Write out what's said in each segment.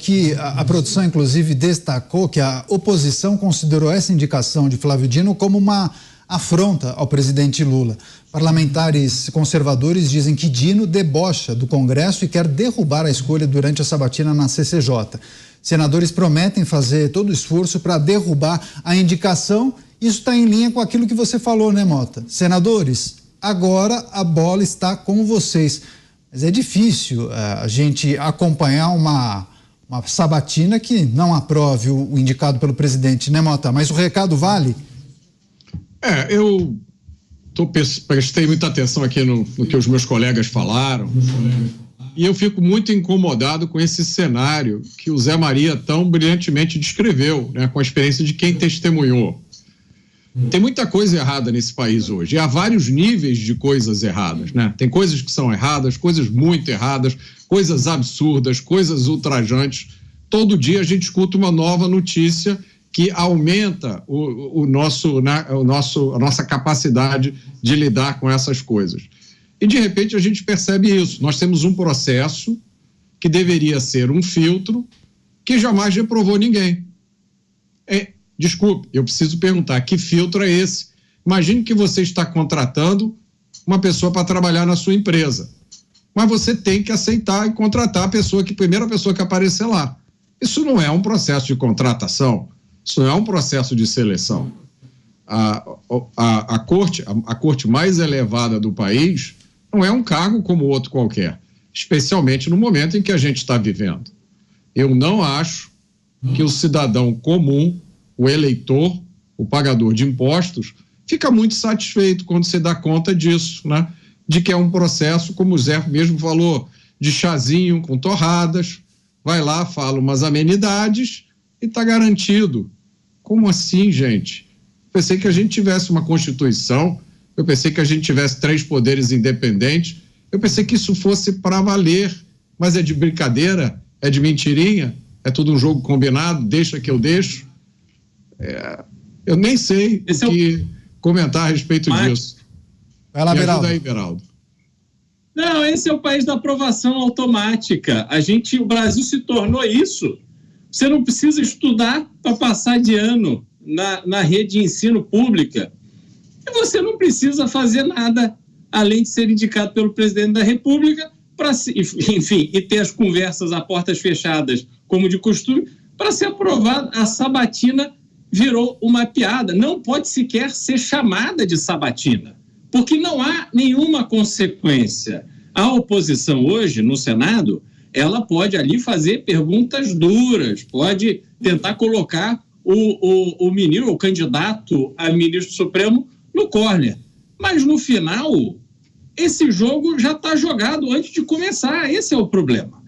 aqui, a produção inclusive destacou que a oposição considerou essa indicação de Flávio Dino como uma afronta ao presidente Lula. Parlamentares conservadores dizem que Dino debocha do Congresso e quer derrubar a escolha durante a sabatina na CCJ. Senadores prometem fazer todo o esforço para derrubar a indicação. Isso está em linha com aquilo que você falou, né, Mota? Senadores, agora a bola está com vocês. Mas é difícil a gente acompanhar uma sabatina que não aprove o indicado pelo presidente, né, Mota? Mas o recado vale? Eu prestei muita atenção aqui no que os meus colegas falaram e eu fico muito incomodado com esse cenário que o Zé Maria tão brilhantemente descreveu, né, com a experiência de quem testemunhou. Tem muita coisa errada nesse país hoje, e há vários níveis de coisas erradas, né? Tem coisas que são erradas, coisas muito erradas, coisas absurdas, coisas ultrajantes. Todo dia a gente escuta uma nova notícia que aumenta a nossa capacidade de lidar com essas coisas. E, de repente, a gente percebe isso. Nós temos um processo que deveria ser um filtro que jamais reprovou ninguém. Desculpe, eu preciso perguntar, que filtro é esse? Imagine que você está contratando uma pessoa para trabalhar na sua empresa, mas você tem que aceitar e contratar a primeira pessoa que aparecer lá. Isso não é um processo de contratação, isso não é um processo de seleção. A corte mais elevada do país não é um cargo como outro qualquer, especialmente no momento em que a gente está vivendo. Eu não acho que o cidadão comum, o eleitor, o pagador de impostos, fica muito satisfeito quando se dá conta disso, né? De que é um processo, como o Zé mesmo falou, de chazinho com torradas, vai lá, fala umas amenidades e está garantido. Como assim, gente? Pensei que a gente tivesse uma Constituição, eu pensei que a gente tivesse 3 poderes independentes, eu pensei que isso fosse para valer, mas é de brincadeira, é de mentirinha, é tudo um jogo combinado, deixa que eu deixo. Eu nem sei o que comentar a respeito disso. Vai lá, Beraldo. Me ajuda aí, Beraldo. Não, esse é o país da aprovação automática. O Brasil se tornou isso. Você não precisa estudar para passar de ano na rede de ensino pública. E você não precisa fazer nada além de ser indicado pelo presidente da República e ter as conversas a portas fechadas, como de costume, para ser aprovado. A sabatina virou uma piada, não pode sequer ser chamada de sabatina, porque não há nenhuma consequência. A oposição hoje, no Senado, ela pode ali fazer perguntas duras, pode tentar colocar o candidato a ministro supremo no córner, mas no final, esse jogo já está jogado antes de começar, esse é o problema.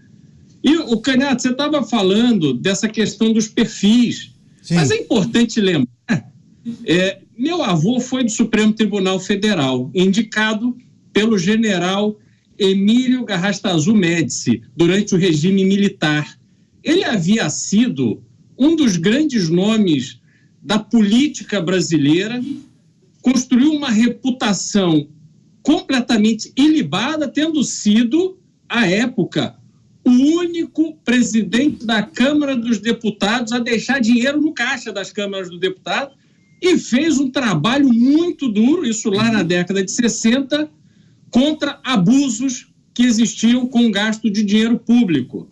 E o Canhato, você estava falando dessa questão dos perfis. Sim. Mas é importante lembrar, meu avô foi do Supremo Tribunal Federal, indicado pelo general Emílio Garrastazu Médici, durante o regime militar. Ele havia sido um dos grandes nomes da política brasileira, construiu uma reputação completamente ilibada, tendo sido, à época, o único presidente da Câmara dos Deputados a deixar dinheiro no caixa das câmaras dos deputados e fez um trabalho muito duro, isso lá na década de 60, contra abusos que existiam com o gasto de dinheiro público.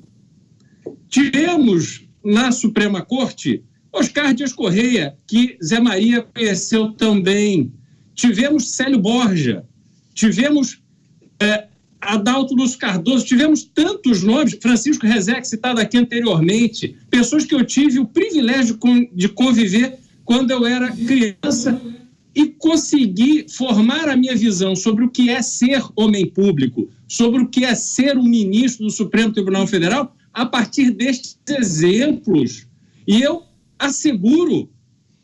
Tivemos na Suprema Corte Oscar Dias Correia, que Zé Maria conheceu também. Tivemos Célio Borja, tivemos Adalto Lúcio Cardoso, tivemos tantos nomes, Francisco Rezec, citado aqui anteriormente, pessoas que eu tive o privilégio de conviver quando eu era criança e consegui formar a minha visão sobre o que é ser homem público, sobre o que é ser um ministro do Supremo Tribunal Federal, a partir destes exemplos. E eu asseguro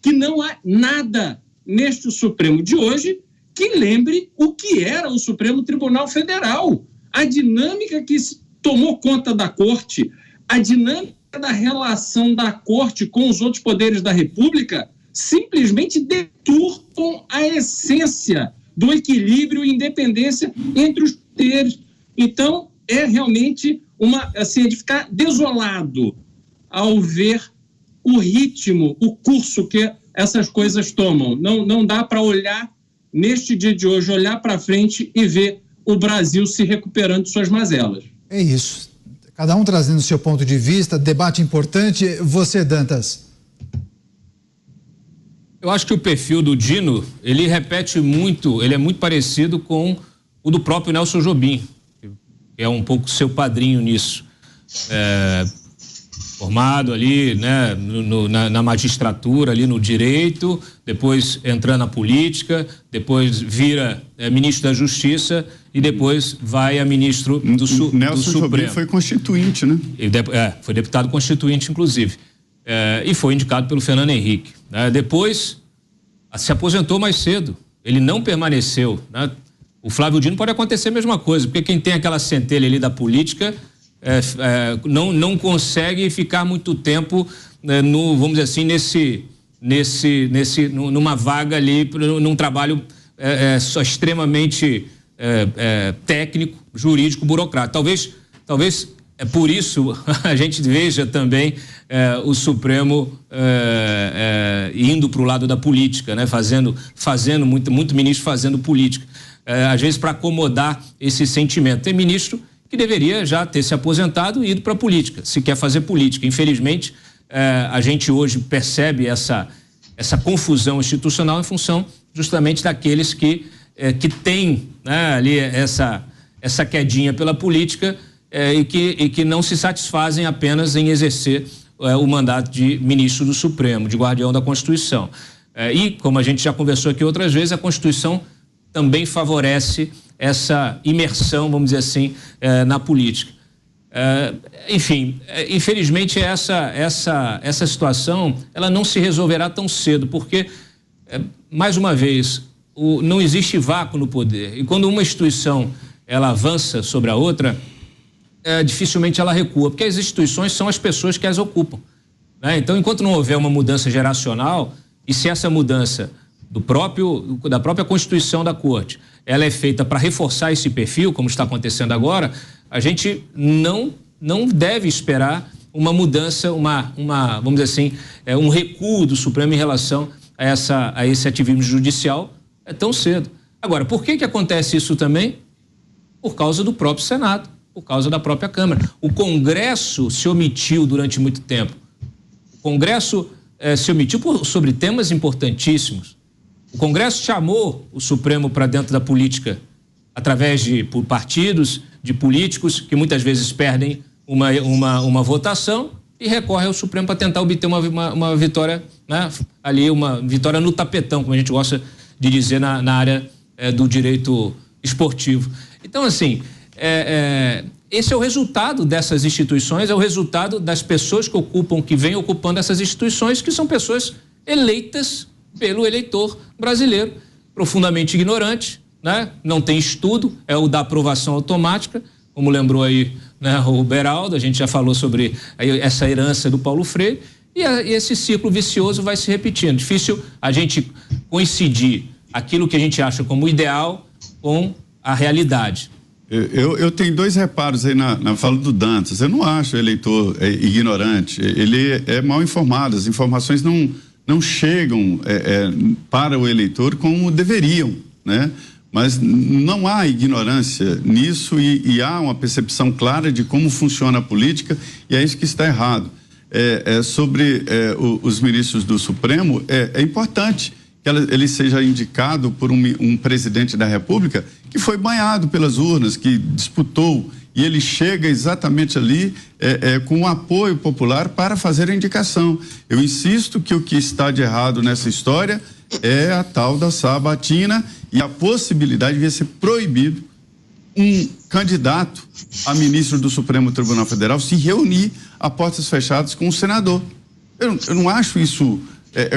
que não há nada neste Supremo de hoje que lembre o que era o Supremo Tribunal Federal. A dinâmica que tomou conta da Corte, a dinâmica da relação da Corte com os outros poderes da República simplesmente deturpam a essência do equilíbrio e independência entre os poderes. Então, é realmente de ficar desolado ao ver o ritmo, o curso que essas coisas tomam. Não dá para olhar, neste dia de hoje, olhar para frente e ver o Brasil se recuperando de suas mazelas. É isso. Cada um trazendo o seu ponto de vista, debate importante. Você, Dantas? Eu acho que o perfil do Dino, ele repete muito, ele é muito parecido com o do próprio Nelson Jobim, que é um pouco seu padrinho nisso. Formado ali, né, na magistratura, ali no direito, depois entrando na política, depois vira ministro da Justiça e depois vai a ministro do Supremo. Nelson Jobim foi constituinte, né? Foi deputado constituinte, inclusive. E foi indicado pelo Fernando Henrique. Depois se aposentou mais cedo. Ele não permaneceu, né? O Flávio Dino pode acontecer a mesma coisa, porque quem tem aquela centelha ali da política não consegue ficar muito tempo, vamos dizer assim, numa vaga ali, num trabalho só extremamente técnico, jurídico, burocrático. Talvez é por isso a gente veja também o Supremo indo para o lado da política, né? Fazendo muito ministro fazendo política, às vezes para acomodar esse sentimento. Tem ministro que deveria já ter se aposentado e ido para a política, se quer fazer política. Infelizmente, a gente hoje percebe essa confusão institucional em função justamente daqueles que têm, né, ali essa quedinha pela política e que não se satisfazem apenas em exercer o mandato de ministro do Supremo, de guardião da Constituição. E, como a gente já conversou aqui outras vezes, a Constituição também favorece essa imersão, vamos dizer assim, na política. Enfim, infelizmente essa situação ela não se resolverá tão cedo, porque, mais uma vez, não existe vácuo no poder. E quando uma instituição ela avança sobre a outra, dificilmente ela recua, porque as instituições são as pessoas que as ocupam, né? Então, enquanto não houver uma mudança geracional, e se essa mudança da própria Constituição da Corte, ela é feita para reforçar esse perfil, como está acontecendo agora, a gente não deve esperar uma mudança, vamos dizer assim, um recuo do Supremo em relação a esse ativismo judicial tão cedo. Agora, por que acontece isso também? Por causa do próprio Senado, por causa da própria Câmara. O Congresso se omitiu durante muito tempo. O Congresso se omitiu sobre temas importantíssimos. O Congresso chamou o Supremo para dentro da política através por partidos, de políticos que muitas vezes perdem uma votação e recorre ao Supremo para tentar obter uma vitória, né? Ali uma vitória no tapetão, como a gente gosta de dizer na área do direito esportivo. Então, assim, esse é o resultado dessas instituições, é o resultado das pessoas que vêm ocupando essas instituições, que são pessoas eleitas pelo eleitor brasileiro, profundamente ignorante, né? Não tem estudo, é o da aprovação automática, como lembrou aí, né, o Beraldo, a gente já falou sobre essa herança do Paulo Freire, e esse ciclo vicioso vai se repetindo. Difícil a gente coincidir aquilo que a gente acha como ideal com a realidade. Eu tenho dois reparos aí na fala do Dantas. Eu não acho o eleitor ignorante, ele é mal informado, as informações não chegam para o eleitor como deveriam, né? Mas não há ignorância nisso e há uma percepção clara de como funciona a política, e é isso que está errado. Sobre os ministros do Supremo, é importante que ele seja indicado por um presidente da República que foi banhado pelas urnas, que disputou, e ele chega exatamente ali com o apoio popular para fazer a indicação. Eu insisto que o que está de errado nessa história é a tal da sabatina e a possibilidade de ser proibido um candidato a ministro do Supremo Tribunal Federal se reunir a portas fechadas com o senador. Eu não acho isso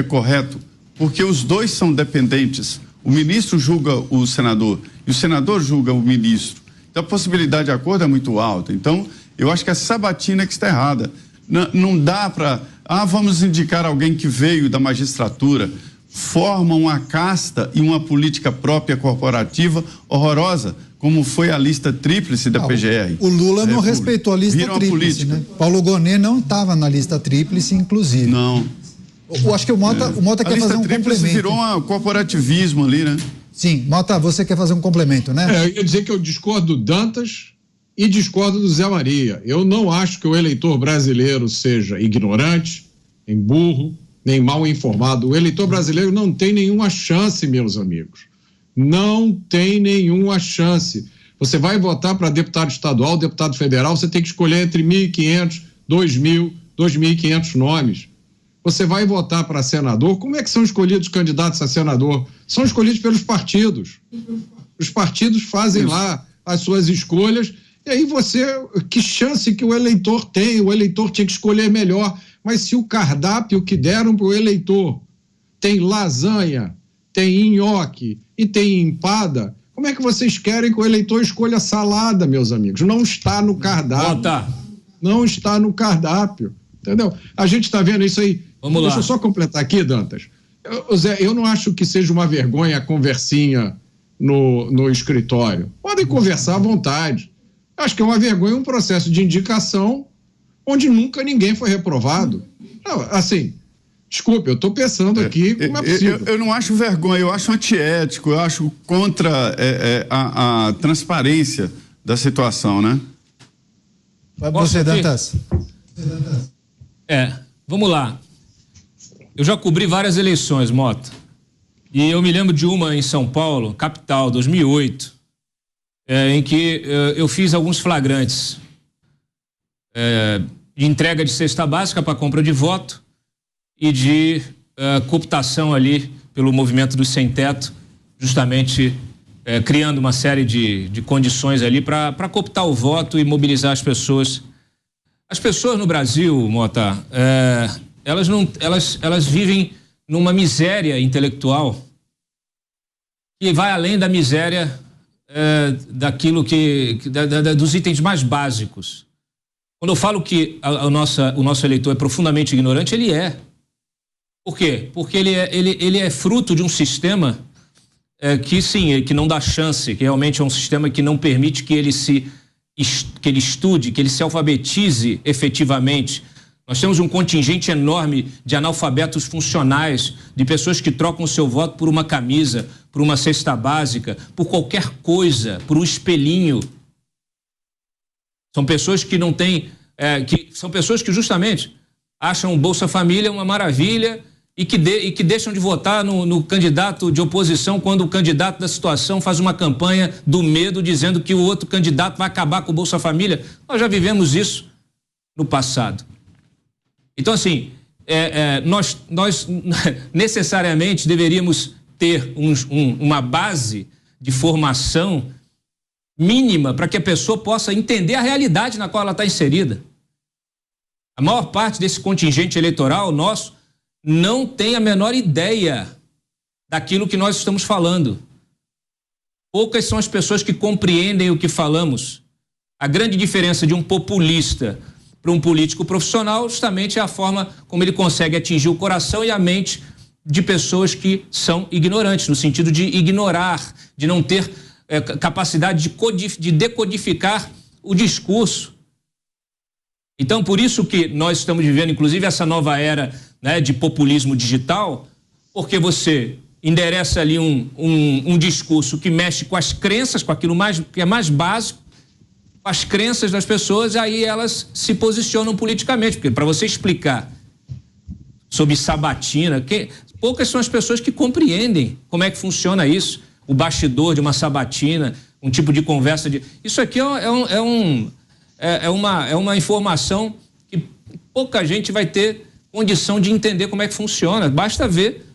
correto, porque os dois são dependentes. O ministro julga o senador e o senador julga o ministro. Então a possibilidade de acordo é muito alta. Então eu acho que a sabatina é que está errada. Não dá para... vamos indicar alguém que veio da magistratura. Forma uma casta e uma política própria corporativa horrorosa, como foi a lista tríplice da PGR. O Lula não respeitou a lista tríplice, né? Paulo Gonet não estava na lista tríplice, inclusive. Não. Eu acho que o Mota quer fazer um complemento. Virou um corporativismo ali, né? Sim, Mota, você quer fazer um complemento, né? Eu ia dizer que eu discordo do Dantas e discordo do Zé Maria. Eu não acho que o eleitor brasileiro seja ignorante, nem burro, nem mal informado. O eleitor brasileiro não tem nenhuma chance, meus amigos. Não tem nenhuma chance. Você vai votar para deputado estadual, deputado federal, você tem que escolher entre 1.500, 2.000, 2.500 nomes. Você vai votar para senador, como é que são escolhidos candidatos a senador? São escolhidos pelos partidos. Os partidos fazem lá as suas escolhas, e aí que chance que o eleitor tem? O eleitor tinha que escolher melhor. Mas se o cardápio que deram para o eleitor tem lasanha, tem nhoque e tem empada, como é que vocês querem que o eleitor escolha salada, meus amigos? Não está no cardápio. Não está no cardápio, entendeu? A gente está vendo isso aí. Vamos lá. Deixa eu só completar aqui, Dantas. Zé, eu não acho que seja uma vergonha a conversinha no escritório. Podem conversar à vontade. Acho que é uma vergonha um processo de indicação onde nunca ninguém foi reprovado. Não, assim, desculpe, eu estou pensando aqui como é possível. Eu não acho vergonha, eu acho antiético, eu acho contra a transparência da situação, né? Você, Dantas. Vamos lá. Eu já cobri várias eleições, Mota. E eu me lembro de uma em São Paulo, capital, 2008, em que eu fiz alguns flagrantes de entrega de cesta básica para compra de voto e de cooptação ali pelo movimento dos sem-teto, justamente criando uma série de condições ali para cooptar o voto e mobilizar as pessoas. As pessoas no Brasil, Mota, elas vivem numa miséria intelectual que vai além da miséria daquilo dos itens mais básicos. Quando eu falo que o nosso eleitor é profundamente ignorante, ele é. Por quê? Porque ele é fruto de um sistema que não dá chance, que realmente é um sistema que não permite que ele estude, que ele se alfabetize efetivamente. Nós temos um contingente enorme de analfabetos funcionais, de pessoas que trocam o seu voto por uma camisa, por uma cesta básica, por qualquer coisa, por um espelhinho. São pessoas que não têm, são pessoas que justamente acham o Bolsa Família uma maravilha e que deixam de votar no candidato de oposição quando o candidato da situação faz uma campanha do medo dizendo que o outro candidato vai acabar com o Bolsa Família. Nós já vivemos isso no passado. Então, assim, nós necessariamente deveríamos ter uma base de formação mínima para que a pessoa possa entender a realidade na qual ela está inserida. A maior parte desse contingente eleitoral nosso não tem a menor ideia daquilo que nós estamos falando. Poucas são as pessoas que compreendem o que falamos. A grande diferença de um populista para um político profissional justamente é a forma como ele consegue atingir o coração e a mente de pessoas que são ignorantes, no sentido de ignorar, de não ter capacidade de decodificar o discurso. Então, por isso que nós estamos vivendo, inclusive, essa nova era, né, de populismo digital, porque você endereça ali um discurso que mexe com as crenças, com aquilo que é mais básico, com as crenças das pessoas, e aí elas se posicionam politicamente. Porque para você explicar sobre sabatina, poucas são as pessoas que compreendem como é que funciona isso, o bastidor de uma sabatina, um tipo de conversa Isso aqui é uma informação que pouca gente vai ter condição de entender como é que funciona. Basta ver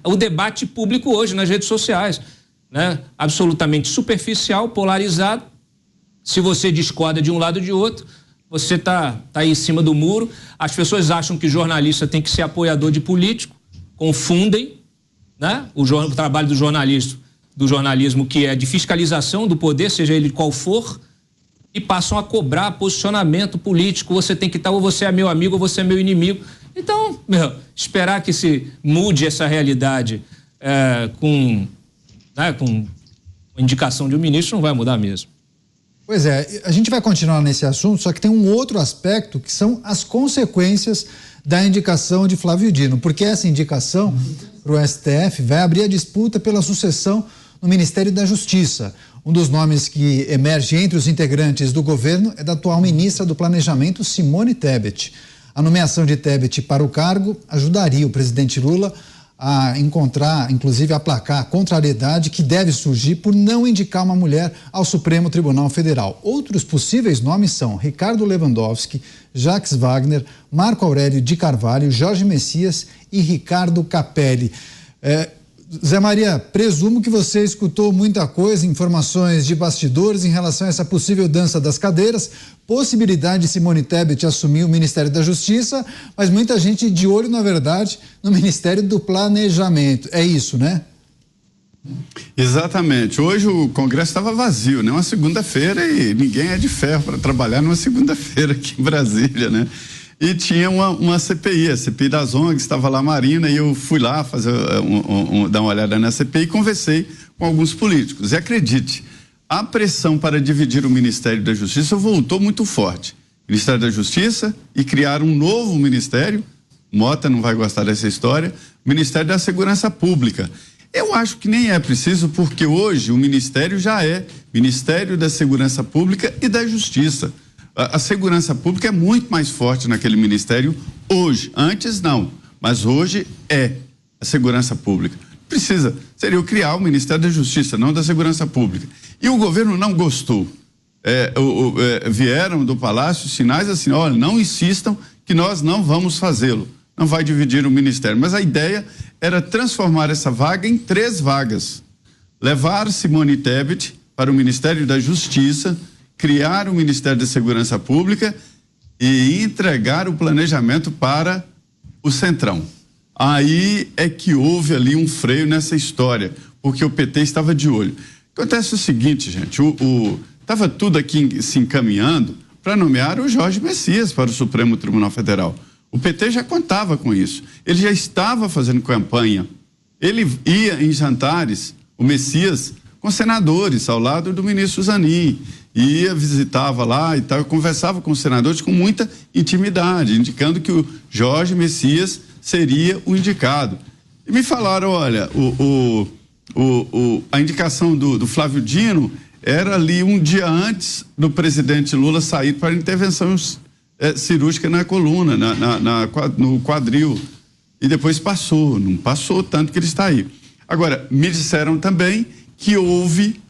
o debate público hoje nas redes sociais, né? Absolutamente superficial, polarizado. Se você discorda de um lado ou de outro, você tá aí em cima do muro. As pessoas acham que jornalista tem que ser apoiador de político, confundem, né? O trabalho do jornalismo que é de fiscalização do poder, seja ele qual for, e passam a cobrar posicionamento político. Você tem que estar, ou você é meu amigo ou você é meu inimigo. Então, esperar que se mude essa realidade com A indicação de um ministro não vai mudar mesmo. Pois é, a gente vai continuar nesse assunto, só que tem um outro aspecto que são as consequências da indicação de Flávio Dino, porque essa indicação para o STF vai abrir a disputa pela sucessão no Ministério da Justiça. Um dos nomes que emerge entre os integrantes do governo é da atual ministra do Planejamento, Simone Tebet. A nomeação de Tebet para o cargo ajudaria o presidente Lula a encontrar, inclusive aplacar a contrariedade que deve surgir por não indicar uma mulher ao Supremo Tribunal Federal. Outros possíveis nomes são Ricardo Lewandowski, Jacques Wagner, Marco Aurélio de Carvalho, Jorge Messias e Ricardo Capelli. Zé Maria, presumo que você escutou muita coisa, informações de bastidores em relação a essa possível dança das cadeiras, possibilidade de Simone Tebet assumir o Ministério da Justiça, mas muita gente de olho, na verdade, no Ministério do Planejamento. É isso, né? Exatamente. Hoje o Congresso estava vazio, né? Uma segunda-feira e ninguém é de ferro para trabalhar numa segunda-feira aqui em Brasília, né? E tinha uma CPI, a CPI das ONGs, estava lá a Marina, e eu fui lá fazer dar uma olhada na CPI e conversei com alguns políticos. E acredite, a pressão para dividir o Ministério da Justiça voltou muito forte. Ministério da Justiça e criar um novo ministério, Mota não vai gostar dessa história, Ministério da Segurança Pública. Eu acho que nem é preciso, porque hoje o Ministério já é Ministério da Segurança Pública e da Justiça. A segurança pública é muito mais forte naquele ministério hoje. Antes não, mas hoje é a segurança pública. Seria eu criar o Ministério da Justiça, não da Segurança Pública. E o governo não gostou. Vieram do Palácio sinais assim, olha, não insistam que nós não vamos fazê-lo. Não vai dividir o ministério. Mas a ideia era transformar essa vaga em 3 vagas. Levar Simone Tebet para o Ministério da Justiça, criar o Ministério da Segurança Pública e entregar o planejamento para o Centrão. Aí é que houve ali um freio nessa história, porque o PT estava de olho. Acontece o seguinte, gente, estava tudo aqui se encaminhando para nomear o Jorge Messias para o Supremo Tribunal Federal. O PT já contava com isso, ele já estava fazendo campanha, ele ia em jantares, o Messias, com senadores, ao lado do ministro Zanin, visitava lá e tal, conversava com os senadores com muita intimidade, indicando que o Jorge Messias seria o indicado. E me falaram, olha, a indicação do Flávio Dino era ali um dia antes do presidente Lula sair para intervenção cirúrgica na coluna, no quadril, e depois não passou tanto que ele está aí. Agora, me disseram também que houve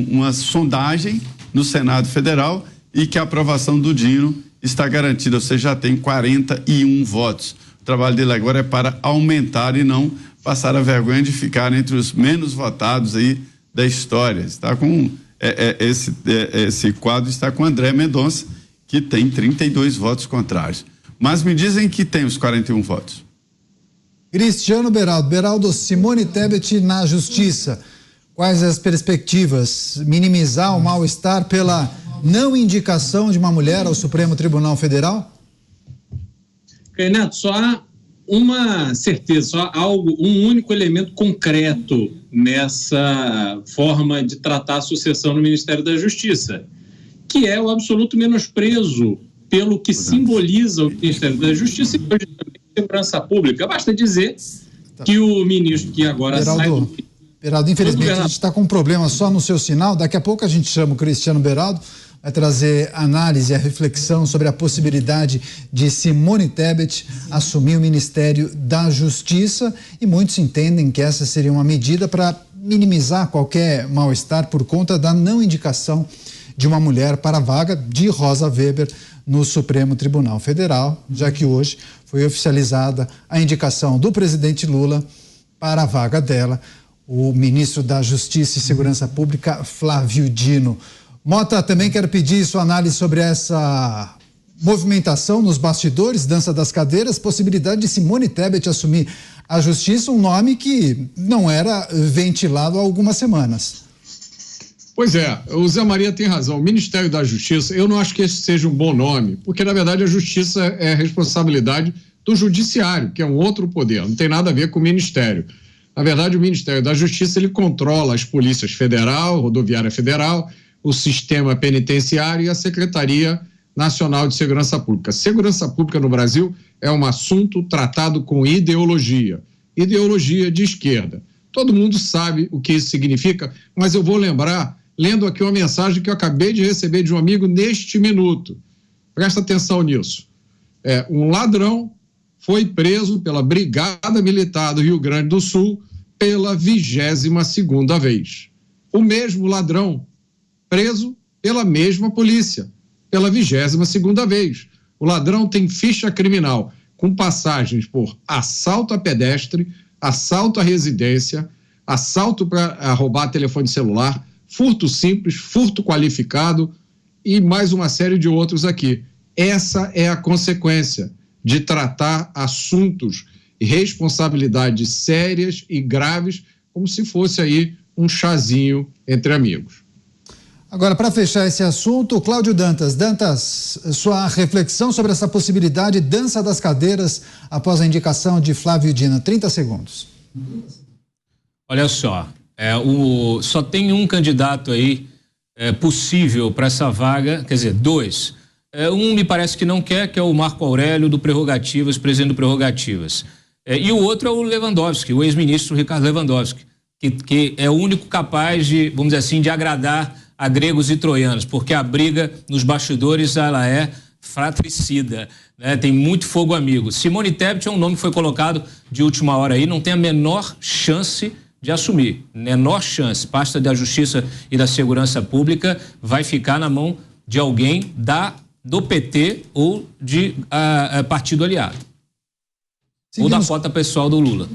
uma sondagem no Senado Federal e que a aprovação do Dino está garantida, ou seja, já tem 41 votos. O trabalho dele agora é para aumentar e não passar a vergonha de ficar entre os menos votados aí da história. Está com esse quadro está com André Mendonça, que tem 32 votos contrários. Mas me dizem que tem os 41 votos. Cristiano Beraldo, Simone Tebet na Justiça. Quais as perspectivas? Minimizar o mal-estar pela não indicação de uma mulher ao Supremo Tribunal Federal? Renato, só há uma certeza, só há um único elemento concreto nessa forma de tratar a sucessão no Ministério da Justiça, que é o absoluto menosprezo pelo que simboliza o Ministério da Justiça e hoje também a segurança pública. Basta dizer que o ministro que agora sai... Beraldo, infelizmente a gente está com um problema só no seu sinal. Daqui a pouco a gente chama o Cristiano Beraldo, vai trazer análise e a reflexão sobre a possibilidade de Simone Tebet assumir o Ministério da Justiça, e muitos entendem que essa seria uma medida para minimizar qualquer mal-estar por conta da não indicação de uma mulher para a vaga de Rosa Weber no Supremo Tribunal Federal, já que hoje foi oficializada a indicação do presidente Lula para a vaga dela, o ministro da Justiça e Segurança Pública, Flávio Dino. Mota, também quero pedir sua análise sobre essa movimentação nos bastidores, dança das cadeiras, possibilidade de Simone Tebet assumir a Justiça, um nome que não era ventilado há algumas semanas. Pois é, o Zé Maria tem razão. O Ministério da Justiça, eu não acho que esse seja um bom nome, porque na verdade a Justiça é responsabilidade do Judiciário, que é um outro poder, não tem nada a ver com o Ministério. Na verdade, o Ministério da Justiça ele controla as polícias federal, rodoviária federal, o sistema penitenciário e a Secretaria Nacional de Segurança Pública. Segurança pública no Brasil é um assunto tratado com ideologia de esquerda. Todo mundo sabe o que isso significa, mas eu vou lembrar, lendo aqui uma mensagem que eu acabei de receber de um amigo neste minuto. Presta atenção nisso. Um ladrão foi preso pela Brigada Militar do Rio Grande do Sul pela 22ª vez. O mesmo ladrão preso pela mesma polícia, pela 22ª vez. O ladrão tem ficha criminal com passagens por assalto a pedestre, assalto à residência, assalto para roubar telefone celular, furto simples, furto qualificado e mais uma série de outros aqui. Essa é a consequência de tratar assuntos e responsabilidades sérias e graves como se fosse aí um chazinho entre amigos. Agora, para fechar esse assunto, Cláudio Dantas. Dantas, sua reflexão sobre essa possibilidade de dança das cadeiras após a indicação de Flávio Dino. 30 segundos. Olha só, só tem um candidato aí possível para essa vaga, quer dizer, dois. Um me parece que não quer, que é o Marco Aurélio do Prerrogativas, presidente do Prerrogativas. E o outro é o Lewandowski, o ex-ministro Ricardo Lewandowski, que é o único capaz de, vamos dizer assim, de agradar a gregos e troianos, porque a briga nos bastidores ela é fratricida, né? Tem muito fogo amigo. Simone Tebet é um nome que foi colocado de última hora aí, não tem a menor chance de assumir, menor chance. Pasta da Justiça e da Segurança Pública vai ficar na mão de alguém do PT ou de partido aliado. Ou da cota pessoal do Lula.